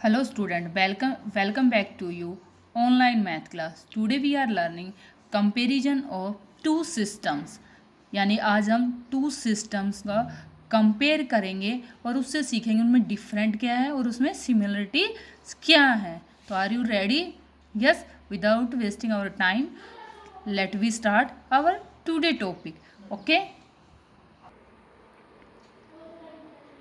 Hello student, welcome back to you online math class. Today we are learning comparison of two systems. यानी आज हम two systems का compare करेंगे और उससे सीखेंगे उनमें डिफरेंट क्या है और उसमें सिमिलरिटी क्या है. तो are you ready? Yes, without wasting our time let we start our today topic. Okay,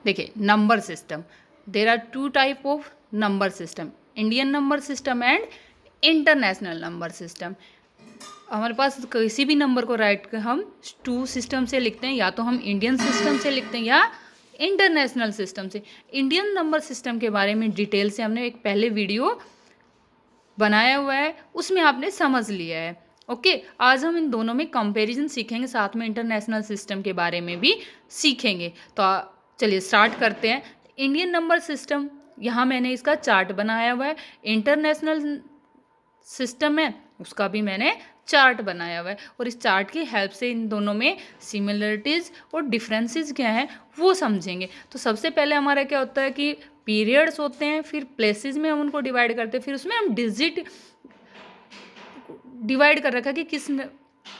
देखिए number system. There are two type of number system, Indian number system and international number system. हमारे पास किसी भी number को right कर हम to system से लिखते हैं, या तो हम इंडियन सिस्टम से लिखते हैं या इंटरनेशनल सिस्टम से. इंडियन नंबर सिस्टम के बारे में डिटेल से हमने एक पहले वीडियो बनाया हुआ है, उसमें आपने समझ लिया है. ओके, आज हम इन दोनों में कंपैरिजन सीखेंगे, साथ में इंटरनेशनल सिस्टम के बारे में भी सीखेंगे. तो चलिए स्टार्ट करते हैं. इंडियन नंबर सिस्टम, यहाँ मैंने इसका चार्ट बनाया हुआ है. इंटरनेशनल सिस्टम है, उसका भी मैंने चार्ट बनाया हुआ है, और इस चार्ट की हेल्प से इन दोनों में सिमिलरिटीज़ और डिफरेंसेस क्या हैं वो समझेंगे. तो सबसे पहले हमारा क्या होता है कि पीरियड्स होते हैं, फिर प्लेसेस में हम उनको डिवाइड करते हैं, फिर उसमें हम डिजिट डिवाइड कर रखा है कि किस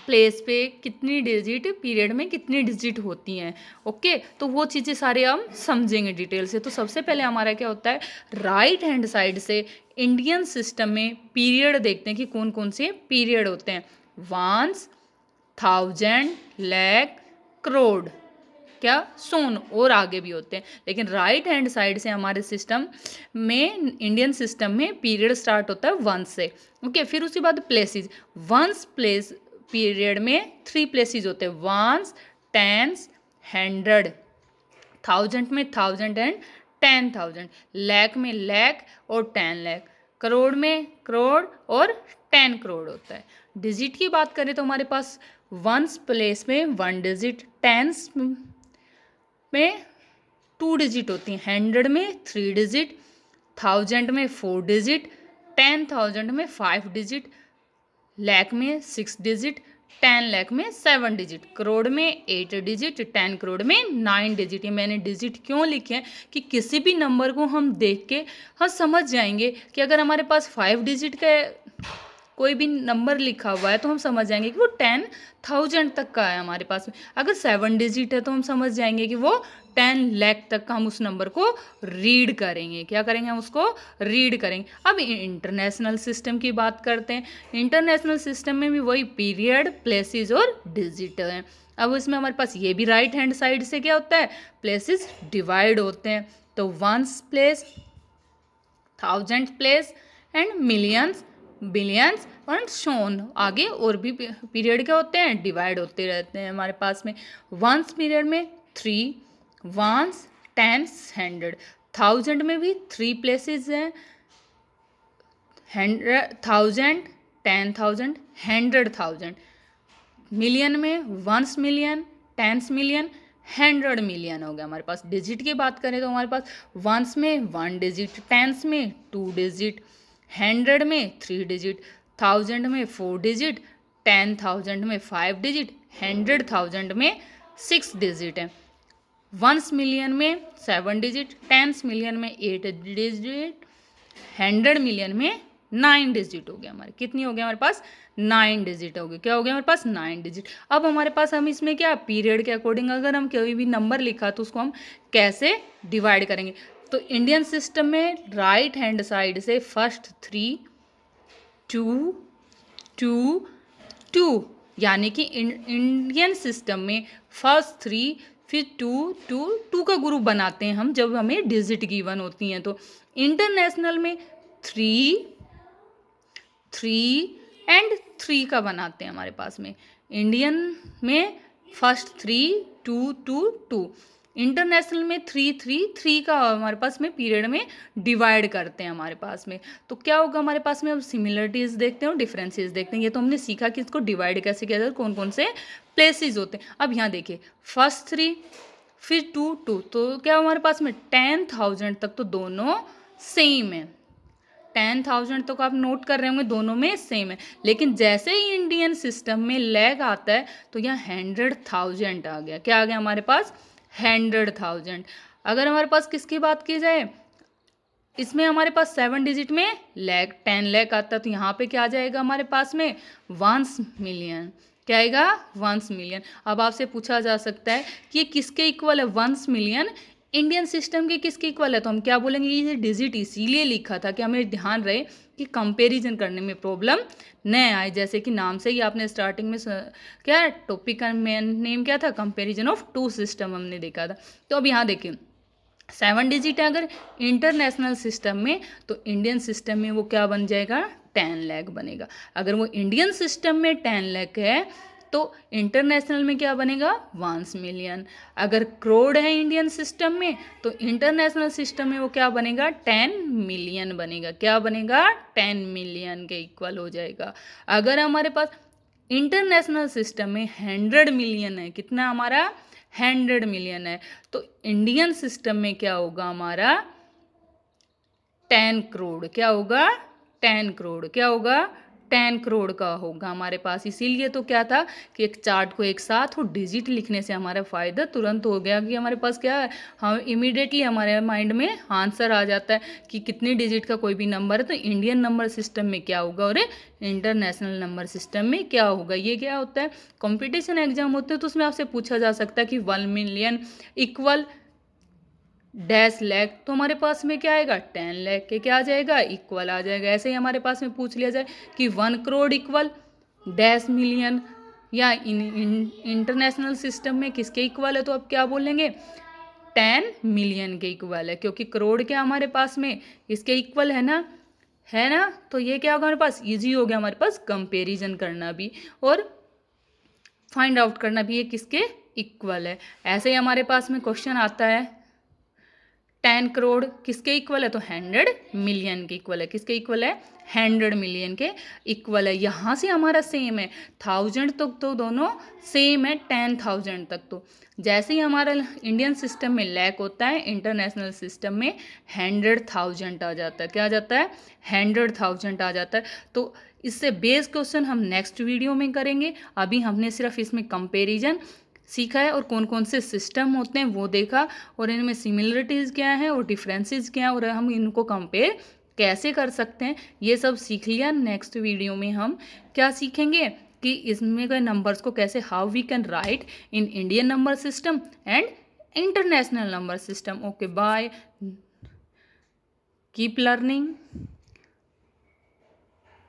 प्लेस पे कितनी डिजिट, पीरियड में कितनी डिजिट होती हैं. ओके, तो वो चीज़ें सारे हम समझेंगे डिटेल से. तो सबसे पहले हमारा क्या होता है, राइट हैंड साइड से इंडियन सिस्टम में पीरियड देखते हैं कि कौन कौन से पीरियड होते हैं. वंस, थाउजेंड, लैख, करोड़, क्या सोन, और आगे भी होते हैं. लेकिन राइट हैंड साइड से हमारे सिस्टम में, इंडियन सिस्टम में पीरियड स्टार्ट होता है वंस से. ओके, फिर उसके बाद प्लेसेस. वंस प्लेस पीरियड में 3 प्लेसेस होते हैं, वंस, टेंस, हंड्रेड. थाउजेंड में थाउजेंड एंड 10,000. लैख में लैख और 10 लाख. करोड़ में करोड़ और 10 करोड़ होता है. डिजिट की बात करें तो हमारे पास वंस प्लेस में 1 डिजिट, टेंस में 2 डिजिट होती हैं, 100 में 3 डिजिट, 1000 में 4 डिजिट, 10,000 में 5 डिजिट, लाख में 6 डिजिट, 10 लाख में 7 डिजिट, करोड़ में 8 डिजिट, 10 करोड़ में 9 डिजिट. ये मैंने डिजिट क्यों लिखे हैं कि किसी भी नंबर को हम देख के हम समझ जाएंगे कि अगर हमारे पास 5 डिजिट का कोई भी नंबर लिखा हुआ है तो हम समझ जाएंगे कि वो 10,000 तक का है हमारे पास में. अगर 7 डिजिट है तो हम समझ जाएंगे कि वो 10 लाख तक का हम उस नंबर को रीड करेंगे. क्या करेंगे, हम उसको रीड करेंगे. अब इंटरनेशनल सिस्टम की बात करते हैं. इंटरनेशनल सिस्टम में भी वही पीरियड, प्लेसेस और डिजिट हैं. अब इसमें हमारे पास ये भी राइट हैंड साइड से क्या होता है, प्लेसेस डिवाइड होते हैं. तो ones place, thousand place and millions, billions और शोन. आगे और भी पीरियड क्या होते हैं, डिवाइड होते रहते हैं हमारे पास में. वंस पीरियड में 3, वंस, टेंस, हंड्रेड. थाउजेंड में भी 3 प्लेसेस हैं, 100,000, 10,000, 100,000. मिलियन में ones million, tens million, 100 million हो गया हमारे पास. डिजिट की बात करें तो हमारे पास वंस में 1 डिजिट, टेंस में 2 डिजिट, 100 में 3 डिजिट, 1000 में 4 डिजिट, 10,000 में 5 डिजिट, 100,000 में 6 डिजिट है. वंस मिलियन में 7 डिजिट, टेंस मिलियन में 8 डिजिट, 100 मिलियन में 9 डिजिट हो गया. हमारे कितनी हो गया, हमारे पास 9 डिजिट हो गए. क्या हो गया हमारे पास, 9 डिजिट. अब हमारे पास हम इसमें क्या, पीरियड के अकॉर्डिंग अगर हम कोई भी नंबर लिखा तो उसको हम कैसे डिवाइड करेंगे. तो इंडियन सिस्टम में राइट हैंड साइड से फर्स्ट 3, 2, 2, 2, यानी कि इंडियन सिस्टम में फर्स्ट 3, फिर 2, 2, 2 का ग्रुप बनाते हैं हम जब हमें डिजिट गिवन होती हैं. तो इंटरनेशनल में 3, 3 एंड 3 का बनाते हैं हमारे पास में. इंडियन में फर्स्ट 3, 2, 2, 2. इंटरनेशनल में 3, 3, 3 का हमारे पास में पीरियड में डिवाइड करते हैं हमारे पास में. तो क्या होगा हमारे पास में, अब सिमिलरिटीज़ देखते हैं और डिफरेंसेस देखते हैं. ये तो हमने सीखा कि इसको डिवाइड कैसे किया जाए, कौन कौन से प्लेसेस होते हैं. अब यहाँ देखिए फर्स्ट 3, फिर 2, 2, तो क्या हमारे पास में 10,000 तक तो दोनों सेम है. 10,000 तक आप नोट कर रहे होंगे दोनों में सेम है. लेकिन जैसे ही इंडियन सिस्टम में लैख आता है तो यहाँ 100,000 आ गया. क्या आ गया हमारे पास, 100,000. अगर हमारे पास किसकी बात की जाए, इसमें हमारे पास 7 डिजिट में लैख 10 लाख आता है, तो यहाँ पे क्या आ जाएगा हमारे पास में 1 मिलियन। क्या आएगा 1 मिलियन। अब आपसे पूछा जा सकता है कि ये किसके इक्वल है 1 मिलियन, इंडियन सिस्टम के किसके इक्वल है, तो हम क्या बोलेंगे ये डिजिट इसीलिए लिखा था कि हमें ध्यान रहे कि कंपैरिजन करने में प्रॉब्लम न आए। जैसे कि नाम से ही आपने स्टार्टिंग में क्या टॉपिक का मेन नेम क्या था, कंपैरिजन ऑफ टू सिस्टम हमने देखा था। तो अब यहाँ देखिए 7 डिजिट है अगर इंटरनेशनल सिस्टम में, तो इंडियन सिस्टम में वो क्या बन जाएगा 10 लाख बनेगा। अगर वो इंडियन सिस्टम में 10 लाख है तो इंटरनेशनल में क्या बनेगा 1 मिलियन। अगर करोड़ है इंडियन सिस्टम में तो इंटरनेशनल सिस्टम में वो क्या बनेगा 10 मिलियन बनेगा। क्या बनेगा 10 मिलियन के इक्वल हो जाएगा। अगर हमारे पास इंटरनेशनल सिस्टम में 100 मिलियन है, कितना हमारा 100 मिलियन है, तो इंडियन सिस्टम में क्या होगा हमारा 10 करोड़। क्या होगा 10 करोड़। क्या होगा 10 करोड़ का होगा हमारे पास। इसीलिए तो क्या था कि एक चार्ट को एक साथ वो डिजिट लिखने से हमारा फ़ायदा तुरंत हो गया कि हमारे पास क्या है, हम इमीडिएटली हमारे माइंड में आंसर आ जाता है कि कितनी डिजिट का कोई भी नंबर है तो इंडियन नंबर सिस्टम में क्या होगा और इंटरनेशनल नंबर सिस्टम में क्या होगा। ये क्या होता है कंपटीशन एग्जाम होते हैं तो उसमें आपसे पूछा जा सकता है कि 1 मिलियन इक्वल डैश लैख, तो हमारे पास में क्या आएगा 10 लाख के क्या आ जाएगा इक्वल आ जाएगा। ऐसे ही हमारे पास में पूछ लिया जाए कि 1 करोड़ इक्वल डैश मिलियन या इंटरनेशनल सिस्टम में किसके इक्वल है, तो अब क्या बोलेंगे 10 मिलियन के इक्वल है, क्योंकि करोड़ क्या हमारे पास में इसके इक्वल है ना। तो ये क्या होगा हमारे पास ईजी हो गया हमारे पास कंपेरिजन करना भी और फाइंड आउट करना भी ये किसके इक्वल है। ऐसे ही हमारे पास में क्वेश्चन आता है 10 करोड़ किसके इक्वल है, तो 100 मिलियन के इक्वल है। किसके इक्वल है 100 मिलियन के इक्वल है। यहाँ से हमारा सेम है 1000 तक तो दोनों सेम है 10,000 तक। तो जैसे ही हमारा इंडियन सिस्टम में लैख होता है इंटरनेशनल सिस्टम में 100,000 आ जाता है। क्या आ जाता है 100,000 आ जाता है। तो इससे बेस क्वेश्चन हम नेक्स्ट वीडियो में करेंगे। अभी हमने सिर्फ इसमें कंपेरिजन सीखा है और कौन कौन से सिस्टम होते हैं वो देखा और इनमें सिमिलरिटीज़ क्या है और डिफरेंसेस क्या है और हम इनको कंपेयर कैसे कर सकते हैं ये सब सीख लिया। नेक्स्ट वीडियो में हम क्या सीखेंगे कि इसमें के नंबर्स को कैसे how we can write in Indian number system and international number system. Okay bye, keep learning.